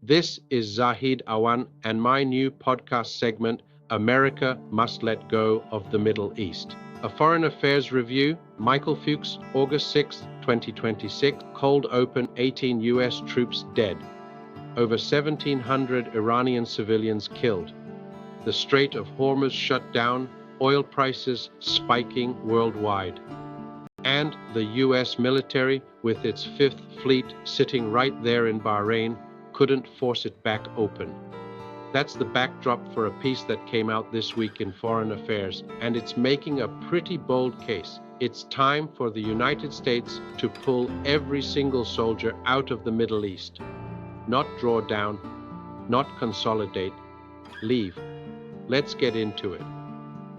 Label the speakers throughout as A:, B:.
A: This is Zahid Awan and my new podcast segment, America Must Let Go of the Middle East. A foreign affairs review, Michael Fuchs, August 6, 2026, cold open, 18 U.S. troops dead. Over 1,700 Iranian civilians killed. The Strait of Hormuz shut down, oil prices spiking worldwide. And the U.S. military, with its Fifth Fleet sitting right there in Bahrain, couldn't force it back open. That's the backdrop for a piece that came out this week in Foreign Affairs, and it's making a pretty bold case. It's time for the United States to pull every single soldier out of the Middle East. Not draw down, not consolidate, leave. Let's get into it.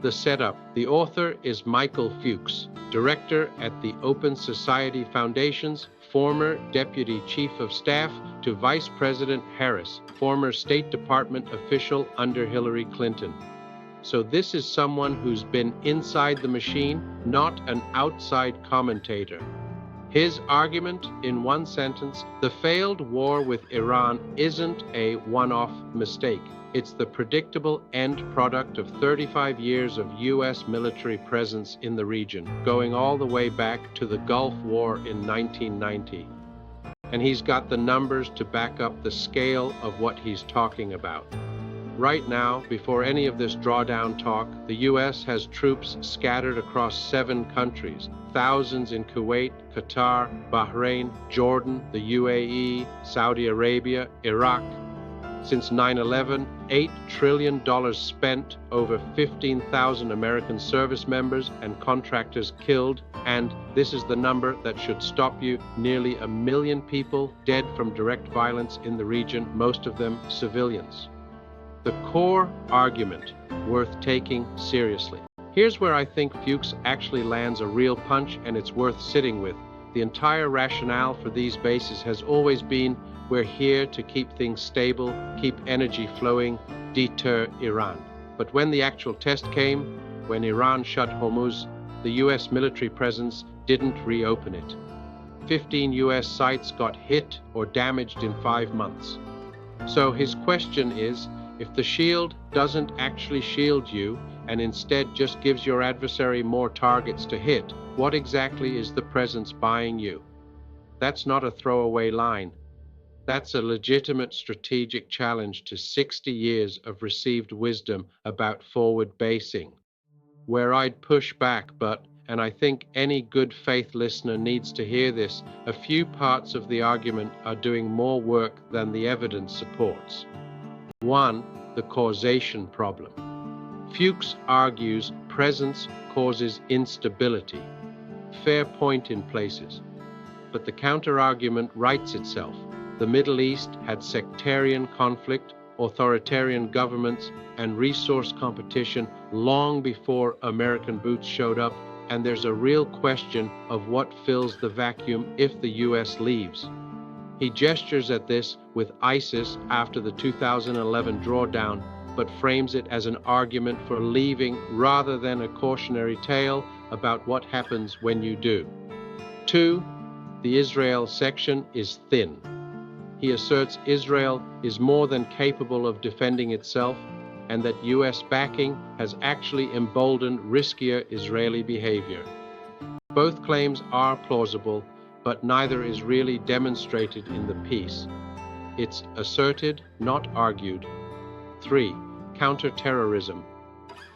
A: The setup. The author is Michael Fuchs, director at the Open Society Foundation's, former Deputy Chief of Staff to Vice President Harris, former State Department official under Hillary Clinton. So this is someone who's been inside the machine, not an outside commentator. His argument, in one sentence, the failed war with Iran isn't a one-off mistake. It's the predictable end product of 35 years of U.S. military presence in the region, going all the way back to the Gulf War in 1990. And he's got the numbers to back up the scale of what he's talking about. Right now, before any of this drawdown talk, the U.S. has troops scattered across 7 countries, thousands in Kuwait, Qatar, Bahrain, Jordan, the UAE, Saudi Arabia, Iraq. Since 9/11, $8 trillion spent, over 15,000 American service members and contractors killed, and this is the number that should stop you, nearly 1 million people dead from direct violence in the region, most of them civilians. The core argument worth taking seriously. Here's where I think Fuchs actually lands a real punch, and it's worth sitting with. The entire rationale for these bases has always been, we're here to keep things stable, keep energy flowing, deter Iran. But when the actual test came, when Iran shut Hormuz, the U.S. military presence didn't reopen it. 15 U.S. sites got hit or damaged in 5 months. So his question is, if the shield doesn't actually shield you and instead just gives your adversary more targets to hit, what exactly is the presence buying you? That's not a throwaway line. That's a legitimate strategic challenge to 60 years of received wisdom about forward basing. Where I'd push back, and I think any good faith listener needs to hear this, a few parts of the argument are doing more work than the evidence supports. 1. The causation problem. Fuchs argues presence causes instability. Fair point in places. But the counter-argument writes itself. The Middle East had sectarian conflict, authoritarian governments, and resource competition long before American boots showed up, and there's a real question of what fills the vacuum if the U.S. leaves. He gestures at this with ISIS after the 2011 drawdown, but frames it as an argument for leaving rather than a cautionary tale about what happens when you do. 2. The Israel section is thin. He asserts Israel is more than capable of defending itself, and that U.S. backing has actually emboldened riskier Israeli behavior. Both claims are plausible, but neither is really demonstrated in the piece. It's asserted, not argued. 3. Counterterrorism.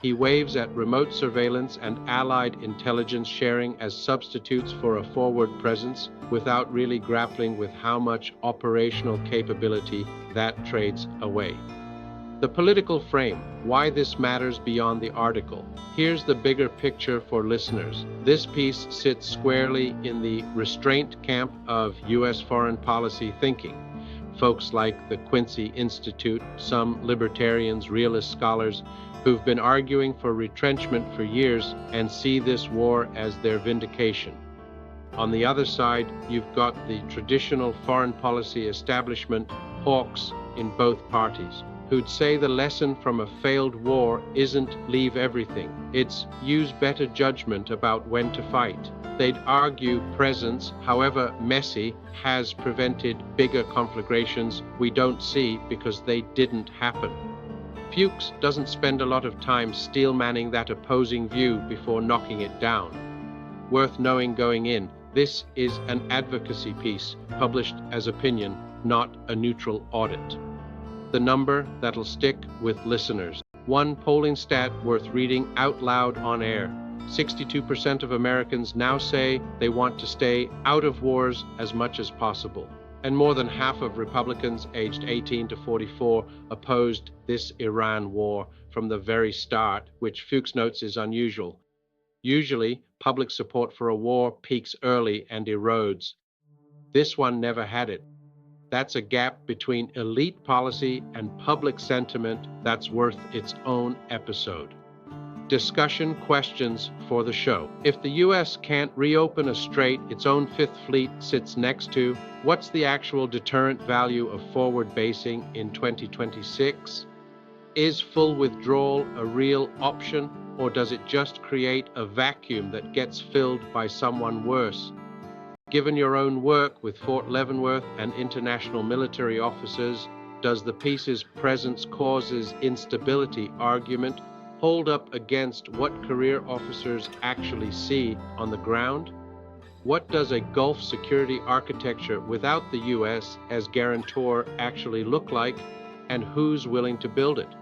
A: He waves at remote surveillance and allied intelligence sharing as substitutes for a forward presence, without really grappling with how much operational capability that trades away. The political frame, why this matters beyond the article. Here's the bigger picture for listeners. This piece sits squarely in the restraint camp of U.S. foreign policy thinking. Folks like the Quincy Institute, some libertarians, realist scholars, who've been arguing for retrenchment for years and see this war as their vindication. On the other side, you've got the traditional foreign policy establishment, hawks in both parties, who'd say the lesson from a failed war isn't leave everything, it's use better judgment about when to fight. They'd argue presence, however messy, has prevented bigger conflagrations we don't see because they didn't happen. Fuchs doesn't spend a lot of time steel-manning that opposing view before knocking it down. Worth knowing going in, this is an advocacy piece published as opinion, not a neutral audit. The number that'll stick with listeners. One polling stat worth reading out loud on air. 62% of Americans now say they want to stay out of wars as much as possible. And more than half of Republicans aged 18 to 44 opposed this Iran war from the very start, which Fuchs notes is unusual. Usually, public support for a war peaks early and erodes. This one never had it. That's a gap between elite policy and public sentiment that's worth its own episode. Discussion questions for the show. If the U.S. can't reopen a strait its own Fifth Fleet sits next to, what's the actual deterrent value of forward basing in 2026? Is full withdrawal a real option, or does it just create a vacuum that gets filled by someone worse? Given your own work with Fort Leavenworth and international military officers, does the peace's presence causes instability argument hold up against what career officers actually see on the ground? What does a Gulf security architecture without the U.S. as guarantor actually look like, and who's willing to build it?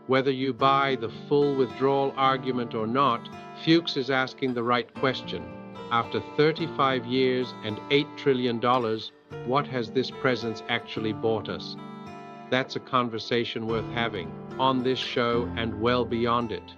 A: Whether you buy the full withdrawal argument or not, Fuchs is asking the right question. After 35 years and $8 trillion, what has this presence actually bought us? That's a conversation worth having on this show and well beyond it.